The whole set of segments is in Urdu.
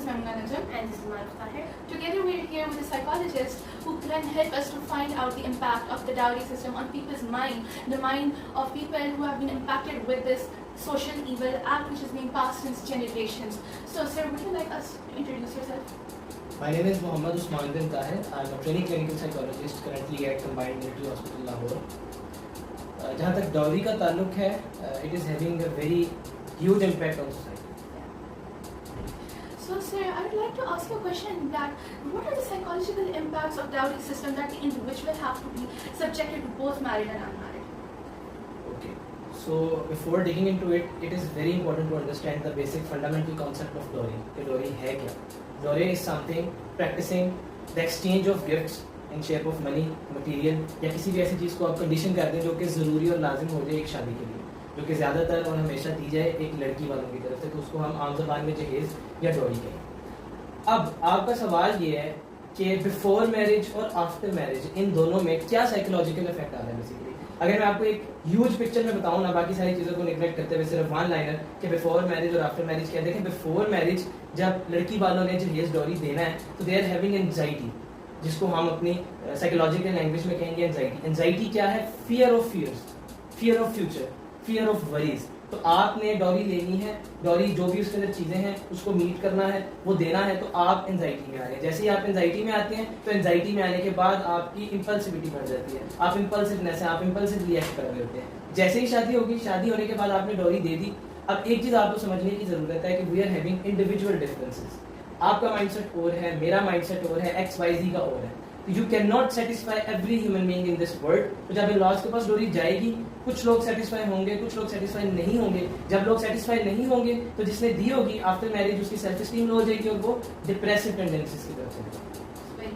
Maimuna Najam. And this is Maruf Tahir. Together we are here with a psychologist who can help us to find out the impact of the dowry system on people's mind, the mind of people who have been impacted with this social evil act which is being passed since generations. So sir, would you like us to introduce yourself? My name is Mohammad Usman bin Tahir. I am a training clinical psychologist currently at Combined Military Hospital, Lahore. جہاں تک ڈاوری کا تعلق ہے, it is having a very huge impact on society. So sir, I would like to ask you a question that what are the psychological impacts of dowry system that the individual have to be subjected to, both married and unmarried? Okay. So before digging into it, it is very important to understand the basic fundamental concept of dowry. کہ ڈوری ہے کیا؟ Dowry is something practicing the exchange of gifts in shape of money, material یا کسی بھی ایسی چیز کو آپ کنڈیشن کر دیں جو کہ ضروری اور لازم ہو جائے ایک شادی کے لیے, جو کہ زیادہ تر اور ہمیشہ دی جائے ایک لڑکی والوں کی طرف سے, تو اس کو ہم عام زبان میں جہیز یا ڈوری کہیں. اب آپ کا سوال یہ ہے کہ بیفور میرج اور آفٹر میرج ان دونوں میں کیا سائیکولوجیکل افیکٹ آ رہا ہے بیسیکلی. اگر میں آپ کو ایک ہیوج پکچر میں بتاؤں نا, باقی ساری چیزوں کو نیگلیکٹ کرتے ہوئے صرف ون لائنر کہ بیفور میرج اور آفٹر میرج کیا, دیکھیں بیفور میرج جب لڑکی والوں نے جہیز ڈوری دینا ہے تو دے آر ہیونگ اینزائٹی, جس کو ہم اپنی سائیکولوجیکل لینگویج میں کہیں گے اینزائٹی. اینزائٹی کیا ہے؟ Fear of fears, fear of future, fear of worries. تو آپ نے ڈوری لینی ہے, ڈوری جو بھی اس کے اندر چیزیں ہیں اس کو میٹ کرنا ہے, وہ دینا ہے, تو آپ انزائٹی میں آ رہے ہیں. جیسے ہی آپ انزائٹی میں آتے ہیں تو انزائٹی میں آنے کے بعد آپ کی امپلسیوٹی بڑھ جاتی ہے, آپ امپلسونیس ہے, آپ امپلسو ریئیکٹ کر رہے ہوتے ہیں. جیسے ہی شادی ہوگی, شادی ہونے کے بعد آپ نے ڈوری دے دی. اب ایک چیز آپ کو سمجھنے کی ضرورت ہے کہ we are having individual differences. آپ کا مائنڈ سیٹ اور ہے, میرا مائنڈ سیٹ اور ہے, ایکس وائی زی کا اور ہے. You cannot satisfy every human being in this world. تو جب ان لاز کے پاس ڈوری جائے گی, کچھ لوگ سیٹسفائی ہوں گے, کچھ لوگ سیٹسفائی نہیں ہوں گے. جب لوگ سیٹسفائی نہیں ہوں گے تو جس نے دی ہوگی آفٹر میرج اس کی سیلف اسٹیم لو ہو جائے گی اور وہ ڈپریسو ٹینڈنسیز کی طرف چلے گی.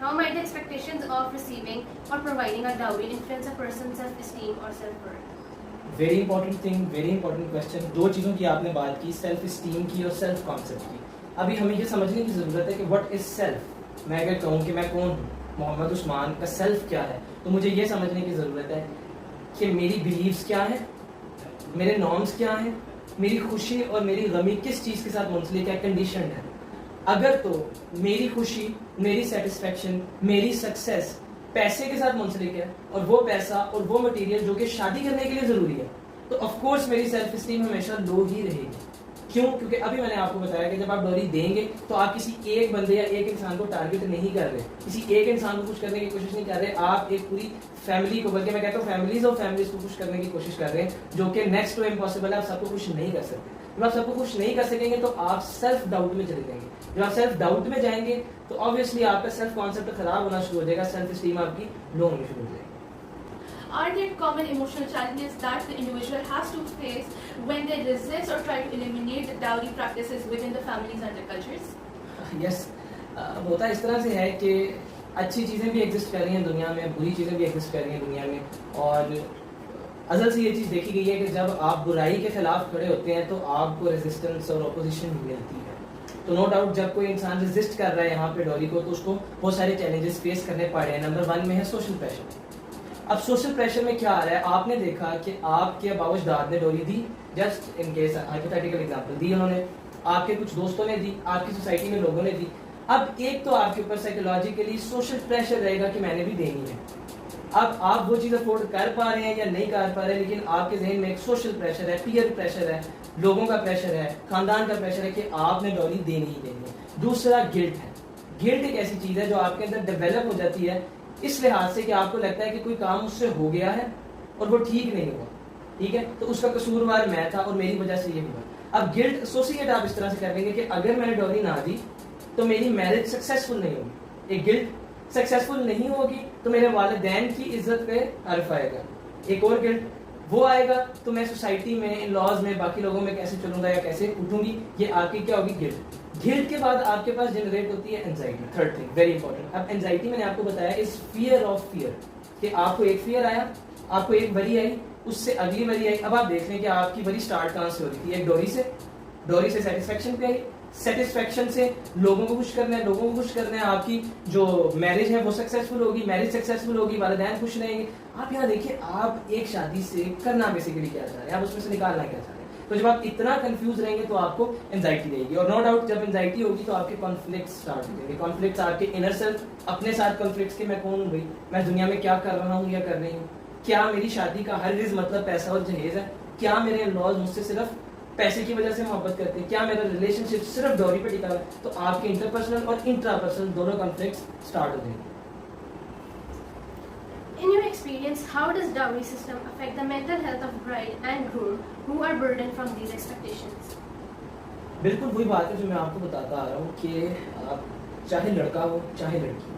How might the expectations of receiving or providing a dowry influence a person's self-esteem or self-worth? Very important thing, very important question. دو چیزوں کی آپ نے بات کی, سیلف اسٹیم کی اور سیلف کانسیپٹ کی. ابھی ہمیں یہ سمجھنے کی ضرورت ہے کہ وٹ از سیلف. میں اگر کہوں کہ میں کون ہوں, محمد عثمان کا سیلف کیا ہے, تو مجھے یہ سمجھنے کی ضرورت ہے کہ میری بلیفس کیا ہیں, میرے نارمس کیا ہیں, میری خوشی اور میری غمی کس چیز کے ساتھ منسلک ہے, کنڈیشنڈ ہے. اگر تو میری خوشی, میری سیٹسفیکشن, میری سکسیس پیسے کے ساتھ منسلک ہے, اور وہ پیسہ اور وہ مٹیریل جو کہ شادی کرنے کے لیے ضروری ہے, تو آف کورس میری سیلف اسٹیم ہمیشہ لو ہی رہے گی. کیوں؟ کیونکہ ابھی میں نے آپ کو بتایا کہ جب آپ ڈوری دیں گے تو آپ کسی ایک بندے یا ایک انسان کو ٹارگٹ نہیں کر رہے, کسی ایک انسان کو خوش کرنے کی کوشش نہیں کر رہے, آپ ایک پوری فیملی کو, بلکہ میں کہتا ہوں فیملیز اور فیملیز کو خوش کرنے کی کوشش کر رہے ہیں, جو کہ نیکسٹ ٹو امپاسبل ہے. آپ سب کو خوش نہیں کر سکتے. جب آپ سب کو خوش نہیں کر سکیں گے تو آپ سیلف ڈاؤٹ میں چلے جائیں گے. جب آپ سیلف ڈاؤٹ میں جائیں گے تو آبویسلی آپ کا سیلف کانسیپٹ خراب ہونا شروع ہو جائے گا, سیلف اسٹیم آپ کی لو ہونی شروع ہو جائے گی. Are there common emotional challenges that the individual has to face when they resist or try to eliminate the dowry practices within the families and the cultures? Yes, ہوتا اس طرح سے ہے کہ اچھی چیزیں بھی ایگزسٹ کر رہی ہیں دنیا میں, بری چیزیں بھی ایگزسٹ کر رہی ہیں دنیا میں, اور ازل سے یہ چیز دیکھی گئی ہے کہ جب آپ برائی کے خلاف کھڑے ہوتے ہیں تو آپ کو ریزسٹنس اور اپوزیشن ملتی ہے. تو نو ڈاؤٹ جب کوئی انسان ریزسٹ کر رہا ہے یہاں پہ ڈوری کو, تو اس کو بہت سارے چیلنجز فیس کرنے پڑ رہے ہیں. نمبر 1 میں ہے سوشل پریشر. اب سوشل پریشر میں کیا آ رہا ہے, آپ نے دیکھا کہ آپ کے ابا اجداد نے ڈوری دی, just in case hypothetical example دی انہوں نے, آپ کے کچھ دوستوں نے دی, آپ کی سوسائٹی میں لوگوں نے دی. اب ایک تو آپ کے اوپر سائیکولوجیکلی سوشل پریشر رہے گا کہ میں نے بھی دینی ہے. اب آپ وہ چیز افورڈ کر پا رہے ہیں یا نہیں کر پا رہے, لیکن آپ کے ذہن میں ایک سوشل پریشر ہے, پیئر پریشر ہے, لوگوں کا پریشر ہے, خاندان کا پریشر ہے کہ آپ نے ڈوری دینی ہی دینی ہے. دوسرا گلٹ ہے. گلٹ ایک ایسی چیز ہے جو آپ کے اندر ڈیولپ ہو جاتی ہے اس لحاظ سے کہ آپ کو لگتا ہے کہ کوئی کام مجھ سے ہو گیا ہے اور وہ ٹھیک نہیں ہوا, ٹھیک ہے, تو اس کا قصوروار میں تھا اور میری وجہ سے یہ ہوا. اب گلٹ ایسوسیٹ آپ اس طرح سے کر لیں گے کہ اگر میں نے ڈوری نہ دی تو میری میرج سکسیزفل نہیں ہوگی. ایک گلٹ سکسیزفل نہیں ہوگی تو میرے والدین کی عزت پہ حرف آئے گا. ایک اور گلٹ وہ آئے گا تو میں سوسائٹی میں, ان لاز میں, باقی لوگوں میں کیسے چلوں گا یا کیسے اٹھوں گی. یہ آپ کی کیا ہوگی؟ گلٹ. گلٹ کے بعد آپ کے پاس جنریٹ ہوتی ہے anxiety. Third thing very important. اب اینزائٹی میں نے آپ کو بتایا از فیئر آف فیئر, کہ آپ کو ایک فیئر آیا, آپ کو ایک وری آئی, اس سے اگلی وری آئی. اب آپ دیکھ لیں کہ آپ کی وری اسٹارٹ کہاں سے ہو رہی تھی. ایک ڈوری سے, ڈوری سے سیٹسفیکشن پہ آئی, سیٹسفیکشن سے لوگوں کو خوش کرنا ہے, لوگوں کو خوش کرنا ہے, آپ کی جو میرج ہے وہ سکسیزفل ہوگی, میرج سکسیزفل ہوگی, والدین خوش رہیں گے. آپ یہاں دیکھیے, آپ ایک شادی سے کرنا بیسیکلی کیا چاہ رہے ہیں, آپ اس میں سے نکالنا کیا چاہ رہے ہیں. تو جب آپ اتنا کنفیوز رہیں گے تو آپ کو انزائٹی رہے گی, اور نو ڈاؤٹ جب انزائٹی ہوگی تو آپ کے کانفلکٹس اسٹارٹ ہو جائیں گے. کانفلکٹس آپ کے انر سیلف اپنے ساتھ کانفلکٹس کہ میں کون ہوں بھائی, میں دنیا میں کیا کر رہا ہوں یا کر رہی ہوں, کیا میری شادی کا ہر چیز مطلب پیسہ اور جہیز ہے, کیا میرے ان-لاز مجھ سے صرف پیسے کی وجہ سے محبت کرتے ہیں, کیا میرا ریلیشن شپ صرف ڈوری پہ ٹکا ہے. تو آپ کے انٹرپرسنل اور انٹرا پرسنل دونوں کانفلکٹس اسٹارٹ ہو جائیں گے. In your experience, how does dowry system affect the mental health of bride and groom who are burdened from these expectations? بالکل وہی بات ہے جو میں آپ کو بتاتا آ رہا ہوں کہ آپ چاہے لڑکا ہو چاہے لڑکی,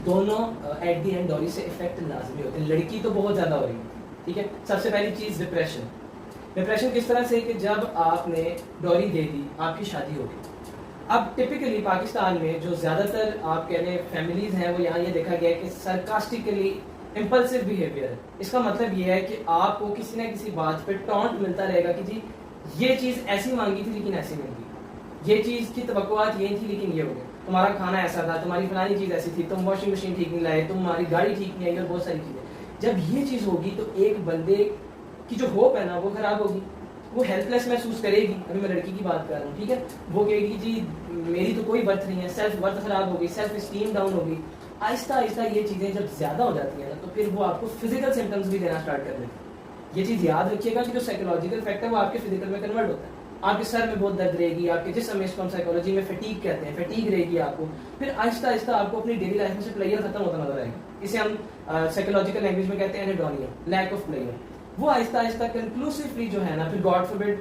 دونوں ایٹ دی اینڈ ڈوری سے افیکٹ لازمی ہوتے ہیں. لڑکی تو بہت زیادہ ہو رہی ہے, ٹھیک ہے. سب سے پہلی چیز ڈپریشن. ڈپریشن کس طرح سے کہ جب آپ نے ڈوری دے دی, آپ کی شادی ہو گئی. اب ٹپکلی پاکستان میں جو زیادہ تر آپ کہہ لیں فیملیز ہیں وہ یہاں یہ دیکھا گیا ہے کہ سرکاسٹیکلی امپلسو بیہیویئر. اس کا مطلب یہ ہے کہ آپ کو کسی نہ کسی بات پہ ٹونٹ ملتا رہے گا کہ جی یہ چیز ایسی مانگی تھی لیکن ایسی مل گئی, یہ چیز کی توقعات یہ تھی لیکن یہ ہو گیا, تمہارا کھانا ایسا تھا, تمہاری فلانی چیز ایسی تھی, تم واشنگ مشین ٹھیک نہیں لائے, تمہاری گاڑی ٹھیک نہیں آئی, اور بہت ساری چیزیں. جب یہ چیز ہوگی تو ایک بندے کی جو ہوپ ہے نا وہ خراب ہوگی, وہ ہیلپ لیس محسوس کرے گی. ابھی میں لڑکی کی بات کر رہا ہوں, ٹھیک ہے. وہ کہے گی جی میری تو کوئی ورتھ نہیں ہے, سیلف ورتھ خراب ہوگی, سیلف اسٹیم ڈاؤن ہوگی. آہستہ آہستہ یہ چیزیں جب زیادہ ہو جاتی ہیں نا تو پھر وہ آپ کو فزیکل سمٹمس بھی دینا اسٹارٹ کر دیتی ہیں. یہ چیز یاد رکھیے گا کہ جو سائیکولوجیکل فیکٹ ہے وہ آپ کے فزیکل میں کنورٹ ہوتا ہے. آپ کے سر میں بہت درد رہے گی, آپ کے جسم میں, اس کو ہم سائیکولوجی میں فٹیگ کہتے ہیں, فٹیگ رہے گی آپ کو. پھر آہستہ آہستہ آپ کو اپنی ڈیلی لائف میں سے پلیئر ختم ہوتا نظر آئے گا. اسے ہم سائیکولوجیکل لینگویج میں کہتے ہیں انیڈونیا, لیک آف پلیئر. وہ آہستہ آہستہ کنکلوسیولی جو ہے نا پھر گاڈ فوربڈ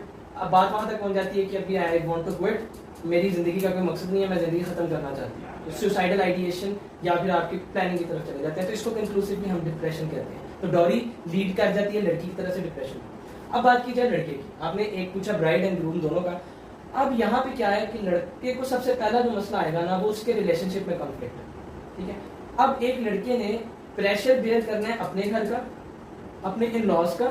بات وہاں تک پہنچ جاتی ہے کہ ابھی آئی وانٹ ٹو کوئٹ, میری زندگی کا کوئی مقصد نہیں ہے, میں زندگی ختم کرنا چاہتی ہوں. سوسائڈل آئیڈیشن یا پھر آپ کی پلاننگ کی طرف چلے جاتے ہیں, تو اس کو کنکلوسیولی ہم ڈپریشن کہتے ہیں. تو ڈوری لیڈ کر جاتی ہے لڑکی کی طرف سے ڈپریشن. اب بات کی جائے لڑکے کی, آپ نے ایک پوچھا برائڈ اینڈ گروم دونوں کا. اب یہاں پہ کیا ہے کہ لڑکے کو سب سے پہلا جو مسئلہ آئے گا نا وہ اس کے ریلیشن شپ میں کانفلکٹ ہے, ٹھیک ہے. اب ایک لڑکے نے پریشر بیئر کرنا ہے اپنے گھر کا, اپنے ان لاز کا,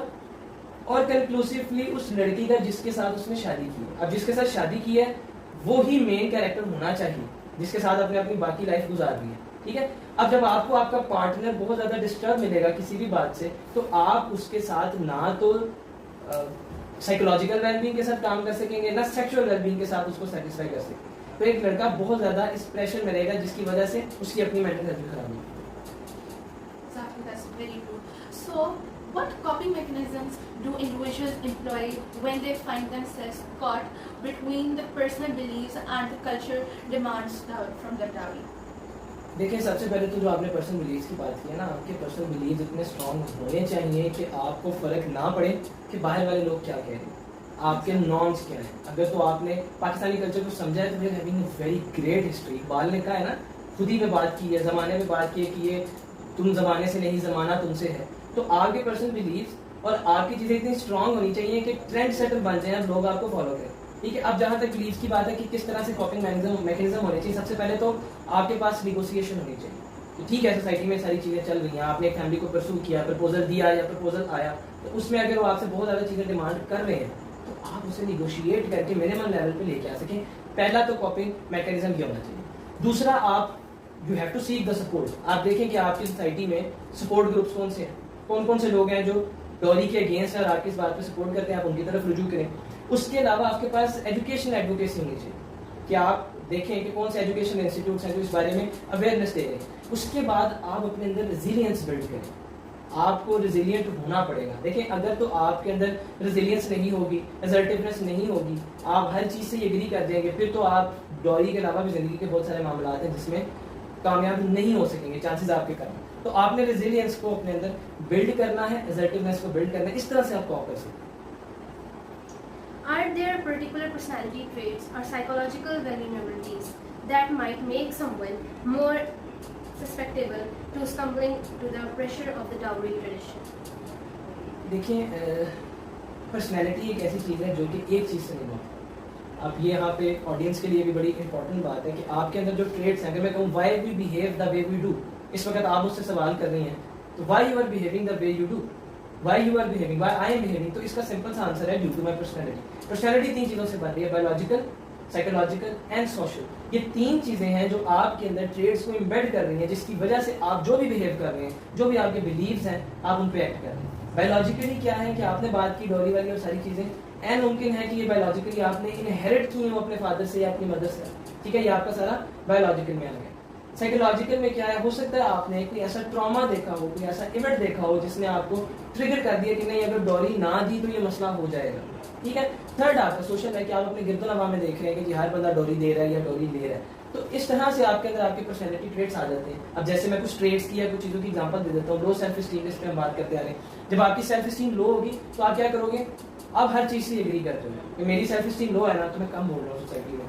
اور کنکلوسیولی اس لڑکی کا جس کے ساتھ اس نے شادی کی. اب جس کے ساتھ شادی کی ہے وہی مین کیریکٹر ہونا چاہیے جس کے ساتھ اپنے اپنی باقی لائف گزار دی ہے, ٹھیک ہے. اب جب آپ کو آپ کا پارٹنر بہت زیادہ ڈسٹرب ملے گا کسی بھی بات سے, تو آپ اس کے ساتھ نہ تو سائیکولوجیکل ویل بینگ کے ساتھ کام کر سکیں گے, نہ سیکشل ویل بینگ کے ساتھ اس کو سیٹسفائی کر سکیں گے. تو ایک لڑکا بہت زیادہ اس پریشر میں رہے گا جس کی وجہ سے اس کی اپنی مینٹل ہیلتھ بھی خراب ہوگی. Exactly, that's very true. So, what coping mechanisms do individuals employ when they find themselves caught between the personal beliefs and the culture demands from the dowry? دیکھیں سب سے پہلے تو جو آپ نے پرسنل بلیفس کی بات کی ہے نا, آپ کے پرسنل بلیفs اتنے اسٹرانگ ہونے چاہیے کہ آپ کو فرق نہ پڑے کہ باہر والے لوگ کیا کہہ رہے ہیں, آپ کے نارمس کیا ہیں. اگر تو آپ نے پاکستانی کلچر کو سمجھا ہے تو we are having a very great history. Iqbal نے کہا ہے نا, خود ہی پہ بات کی ہے, زمانے پہ بات کی ہے کہ یہ تم زمانے سے نہیں زمانہ تم سے ہے. تو آپ کے پرسنل بلیفس اور آپ کی چیزیں اتنی اسٹرانگ ہونی چاہیے کہ ٹرینڈ سیٹر بن جائیں اور لوگ آپ کو فالو کریں, ٹھیک ہے. اب جہاں تک بلیفس کی بات ہے کہ کس طرح سے کاپنگ میکینزم ہونے چاہیے, سب سے پہلے تو آپ کے پاس نیگوسیشن ہونی چاہیے. ٹھیک ہے, سوسائٹی میں ساری چیزیں چل رہی ہیں, آپ نے ایک فیملی کو پرسو کیا, پرپوزل دیا یا پرپوزل آیا, تو اس میں اگر وہ آپ سے بہت زیادہ چیزیں ڈیمانڈ کر رہے ہیں تو آپ اسے نیگوشیٹ کر کے منیمم لیول پہ لے کے آ سکیں. پہلا تو کاپنگ میکینزم یہ ہونا چاہیے. دوسرا, آپ you have to seek the support. آپ دیکھیں کہ آپ کی سوسائٹی میں سپورٹ گروپس کون سے ہیں, کون سے لوگ ہیں جو ڈوری کے اگینسٹ ہے اور آپ کی اس بات پہ سپورٹ کرتے ہیں, آپ ان کی طرف رجوع کریں. اس کے علاوہ آپ کے پاس ایجوکیشن ایڈوکیسی ہونی چاہیے کہ آپ دیکھیں کہ کون سے ایجوکیشن انسٹیٹیوٹس ہیں جو اس بارے میں اویئرنیس دے رہے ہیں. اس کے بعد آپ اپنے اندر ریزیلینس بلڈ کریں. آپ کو ریزیلینٹ ہونا پڑے گا. دیکھیں اگر تو آپ کے اندر ریزیلینس نہیں ہوگی, اسرٹیونیس نہیں ہوگی, آپ ہر چیز سے ایگری کر جائیں گے, پھر تو آپ ڈوری کے علاوہ بھی زندگی کے بہت سارے معاملات ہیں جس میں کامیاب نہیں ہو سکیں گے, چانسز آپ کے کم. تو آپ نے ریزیلینس کو اپنے اندر بلڈ کرنا ہے, اسرٹیونیس کو بلڈ کرنا ہے, اس طرح سے آپ کو کر سکتے ہیں. Are there particular personality traits or psychological vulnerabilities that might make someone more susceptible to stumbling to the pressure of the dowry tradition? دیکھیں, پرسنالٹی ایک ایسی چیز ہے جو کہ ایک چیز سے نہیں بنتی. اب یہ یہاں پہ آڈینس کے لیے بھی بڑی امپورٹنٹ بات ہے کہ آپ کے اندر جو ٹریٹس ہیں, اگر میں کہوں why we behave the way we do, اس وقت آپ مجھ سے سوال کر رہی ہیں تو why you are behaving the way you do, why you are behaving, why I am behaving, تو اس کا سمپل سا آنسر ہے due to my personality. Personality 3 چیزوں سے بن رہی ہے, بایولوجیکل, سائیکولوجیکل اینڈ سوشل. یہ 3 چیزیں ہیں جو آپ کے اندر ٹریٹس کو امبیڈ کر رہی ہیں, جس کی وجہ سے آپ جو بھی بہیو کر رہے ہیں, جو بھی آپ کے بلیفس ہیں, آپ ان پہ ایکٹ کر رہے ہیں. بایولوجیکلی کیا ہے کہ آپ نے بات کی ڈوری والی اور ساری چیزیں, این ممکن ہے کہ یہ بایولوجیکلی آپ نے انہیریٹ کی ہیں وہ اپنے فادر سے یا اپنی مدر سے, ٹھیک ہے, یہ آپ کا سارا بایولوجیکل میں آ گیا. سائیکولوجیکل میں کیا ہے, ہو سکتا ہے آپ نے کوئی ایسا ٹراما دیکھا ہو, کوئی ایسا ایونٹ دیکھا ہو جس نے آپ کو ٹریگر کر دیا کہ نہیں اگر ڈوری نہ دی تو یہ مسئلہ ہو جائے گا, ٹھیک ہے. تھرڈ آپ کا سوشل ہے کہ آپ اپنے گرد و نواح میں دیکھ رہے ہیں کہ جی ہر بندہ ڈوری دے رہا ہے یا ڈوری لے رہا ہے, تو اس طرح سے آپ کے اندر آپ کی پرسنالٹی ٹریٹس آ جاتے ہیں. اب جیسے میں کچھ ٹریٹس کی یا کچھ چیزوں کی ایگزامپل دے دیتا ہوں. لو سیلف اسٹیم, اس پہ ہم بات کرتے آ رہے ہیں. جب آپ کی سیلف اسٹیم لو ہوگی تو آپ کیا کرو گے, آپ ہر چیز سے ایگری کرتے ہو کہ میری سیلف اسٹیم لو ہے نا تو میں کم بول رہا ہوں سوسائٹی میں,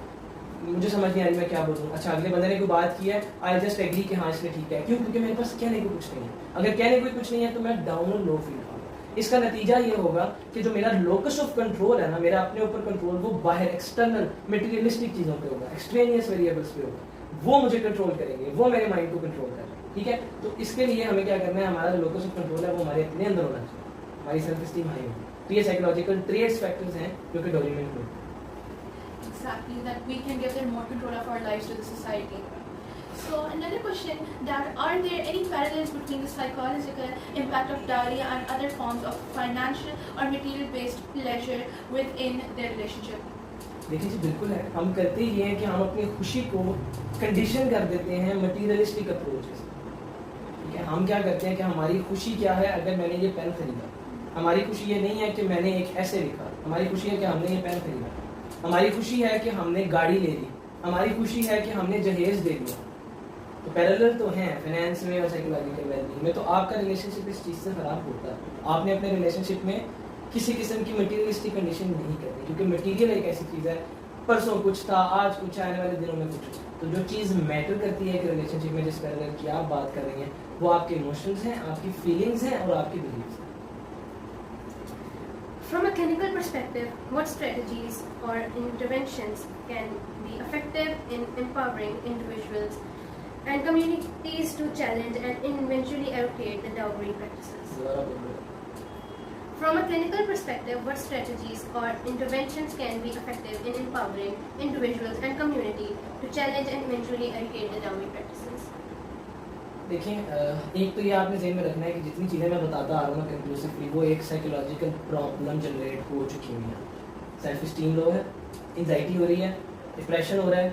مجھے سمجھ نہیں آ رہی میں کیا بولوں. اچھا اگلے بندے نے کوئی بات کی ہے, آئی جسٹ ایگری کہ ہاں اس میں ٹھیک ہے, کیوں, کیونکہ میرے پاس کہنے کو کچھ نہیں ہے. اگر کہنے کو کچھ نہیں ہے تو میں ڈاؤن اور لو فیل کروں. اس کا نتیجہ یہ ہوگا کہ جو میرا لوکس آف کنٹرول ہے نا, میرا اپنے اوپر کنٹرول, وہ باہر ایکسٹرنل میٹیریلسٹک چیزوں پہ ہوگا, ایکسٹرینیس ویریبلس پہ ہوگا, وہ مجھے کنٹرول کریں گے, وہ میرے مائنڈ کو کنٹرول کریں گے, ٹھیک ہے. تو اس کے لیے ہمیں کیا کرنا ہے, ہمارا جو لوکس آف کنٹرول ہے وہ ہمارے اپنے اندر ہونا چاہیے, ہماری سیلف اسٹیم ہائی ہوگی. تو یہ سائیکولوجیکل ٹریٹس فیکٹرز ہیں جو کہ ڈوری میں include. Exactly, that we can give them more control of our lives to the society. So another question, that are there any parallels between the psychological impact of dowry and other forms of financial or material based pleasure within their relationship? دیکھیے جی بالکل ہے, ہم کرتے یہ ہیں کہ ہم اپنی خوشی کو کنڈیشن کر دیتے ہیں مٹیریلسٹک اپروچ سے, ٹھیک ہے. ہم کیا کرتے ہیں کہ ہماری خوشی کیا ہے, اگر میں نے یہ پین خریدا, ہماری خوشی یہ نہیں ہے کہ میں نے ایک ایسے لکھا, ہماری خوشی ہے کہ ہم نے یہ پین خریدا, ہماری خوشی ہے کہ ہم نے گاڑی لے لی, ہماری خوشی ہے کہ ہم نے جہیز دے دیا. تو پیرالل تو ہیں فائنینس میں اور سائیکولوجیکل ویل بینگ میں. تو آپ کا ریلیشن شپ اس چیز سے خراب ہوتا ہے. آپ نے اپنے ریلیشن شپ میں کسی قسم کی مٹیریلسٹک کنڈیشن نہیں کرنی, کیونکہ مٹیریل ایک ایسی چیز ہے, پرسوں کچھ تھا, آج کچھ, آنے والے دنوں میں کچھ. تو جو چیز میٹر کرتی ہے کہ ریلیشن شپ میں جس پیرالل کی آپ بات کر رہی ہیں, وہ آپ کے ایموشنز ہیں, آپ کی فیلنگز ہیں اور آپ کی بلیفز ہیں. From a clinical perspective, what strategies or interventions can be effective in empowering individuals and communities to challenge and eventually eradicate the dowry practices? From a clinical perspective, what strategies or interventions can be effective in empowering individuals and community to challenge and eventually eradicate the dowry practices? دیکھیں, ایک تو یہ آپ نے ذہن میں رکھنا ہے کہ جتنی چیزیں میں بتاتا آ رہا ہوں نا کنکلوسively, وہ ایک سائیکولوجیکل پرابلم جنریٹ ہو چکی ہوئی ہیں. سیلف اسٹیم لو ہے, انزائٹی ہو رہی ہے, ڈپریشن ہو رہا ہے,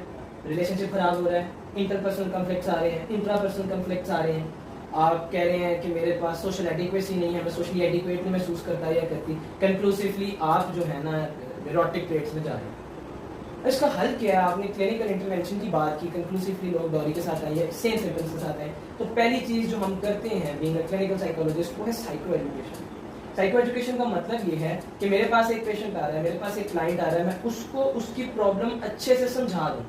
ریلیشن شپ خراب ہو رہا ہے, انٹر پرسنل کنفلکٹس آ رہے ہیں, انٹرا پرسنل کنفلکٹس آ رہے ہیں. آپ کہہ رہے ہیں کہ میرے پاس سوشل ایڈیکویسی نہیں ہے, میں سوشلی ایڈیکویٹ نہیں محسوس کرتا یا کرتی. کنکلوسively آپ جو ہے نا نیروٹک ٹریٹس میں جا رہے ہیں. اس کا حل کیا ہے؟ آپ نے کلینکل انٹرونشن کی بات کی, کنکلوسively لوگ ڈوری کے ساتھ آئیں یا سیم سمپٹمس کے ساتھ آئیں. تو پہلی چیز جو ہم کرتے ہیں بینگ اے کلینکل سائیکولوجسٹ, وہ ہے سائیکو ایجوکیشن. سائیکو ایجوکیشن کا مطلب یہ ہے کہ میرے پاس ایک پیشنٹ آ رہا ہے, میرے پاس ایک کلائنٹ آ رہا ہے, میں اس کو اس کی پرابلم اچھے سے سمجھا دوں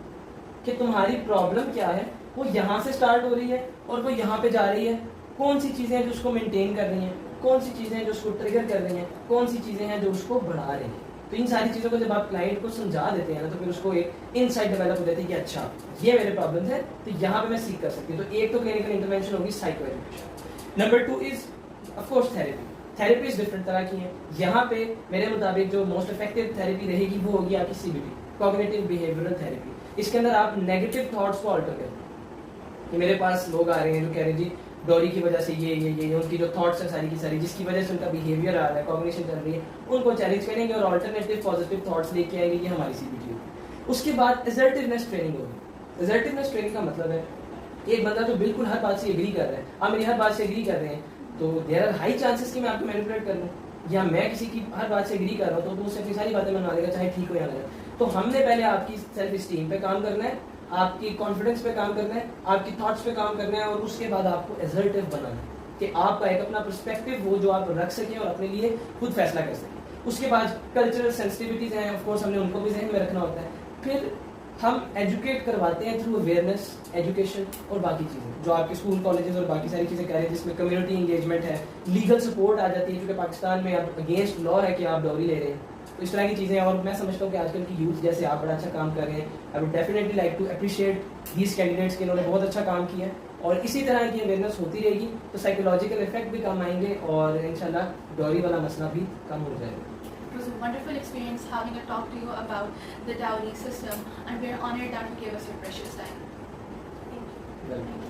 کہ تمہاری پرابلم کیا ہے, وہ یہاں سے اسٹارٹ ہو رہی ہے اور وہ یہاں پہ جا رہی ہے, کون سی چیزیں ہیں جو اس کو مینٹین کر رہی ہیں, کون سی چیزیں ہیں جو اس کو ٹریگر کر رہی ہیں, کون سی چیزیں ہیں جو اس کو بڑھا رہی ہیں. تو ان ساری چیزوں کو جب آپ کلائنٹ کو سمجھا دیتے ہیں نا, تو پھر اس کو ایک انسائٹ ڈیولپ ہو جاتی ہے کہ اچھا یہ میرے پرابلمس ہیں, تو یہاں پہ میں سیکھ کر سکتی ہوں. تو ایک تو کلینکل انٹرونشن ہوگی psycho education. Number 2 is of course therapy. Therapies different طرح کی ہیں. یہاں پہ میرے مطابق جو موسٹ افیکٹو تھیراپی رہے گی وہ ہوگی آپ کی CBT, کوگنیٹو بیہیویئرل تھیراپی. اس کے اندر آپ نیگیٹو تھاٹس کو آلٹر کرتے ہیں کہ میرے پاس لوگ آ رہے ہیں جو کہہ رہے ہیں جی ڈوری کی وجہ سے یہ ان کی جو تھاٹس ہیں ساری کی ساری, جس کی وجہ سے ان کا بیہیویئر آ رہا ہے, کوگنیشن چل رہی ہے, ان کو چیلنج کریں گے اور آلٹرنیٹیو پازیٹیو تھاٹس لے کے آئیں گے. یہ ہماری CBT ہوگی. اس کے بعد اسرٹیونیس ٹریننگ ہوگی. اسرٹیونیس ٹریننگ کا مطلب ہے ایک بندہ جو بالکل ہر بات سے ایگری کر رہا ہے, آپ میری ہر بات سے ایگری کر رہے ہیں, تو دیر آر ہائی چانسز کہ میں آپ کو مینیپولیٹ کر لوں, یا میں کسی کی ہر بات سے ایگری کر رہا ہوں تو مجھ سے اپنی ساری باتیں منوا دے گا, چاہے ٹھیک ہو یا غلط. تو ہم نے پہلے آپ کی سیلف اسٹیم پہ کام کرنا ہے, آپ کی کانفیڈنس پہ کام کرنا ہے, آپ کی تھاٹس پہ کام کرنا ہے, اور اس کے بعد آپ کو ایزرٹیو بنانا ہے کہ آپ کا ایک اپنا پرسپیکٹو ہو جو آپ رکھ سکیں اور اپنے لیے خود فیصلہ کر سکیں. اس کے بعد کلچرل سینسٹیوٹیز ہیں, آف کورس ہم نے ان کو بھی ذہن میں رکھنا ہوتا ہے. پھر ہم ایجوکیٹ کرواتے ہیں تھرو اویئرنیس, ایجوکیشن اور باقی چیزیں جو آپ کے اسکول کالجز اور باقی ساری چیزیں کر رہے ہیں, جس میں کمیونٹی انگیجمنٹ ہے, لیگل سپورٹ آ جاتی ہے, کیونکہ پاکستان میں اب اگینسٹ لا ہے کہ آپ ڈوری لے رہے ہیں. تو اس طرح کی چیزیں, اور میں سمجھتا ہوں کہ آج کل کی یوتھ جیسے آپ بڑا اچھا کام کر رہے ہیں. I would definitely like to appreciate these candidates کہ انہوں نے بہت اچھا کام کیا ہے, اور اسی طرح کی اویئرنیس ہوتی رہے گی تو سائیکولوجیکل افیکٹ بھی کم آئیں گے اور انشاءاللہ ڈوری والا مسئلہ بھی کم ہو جائے گا. It was a wonderful experience having a talk to you about the dowry system, and we are honored that you gave us your precious time. Thank you. Welcome.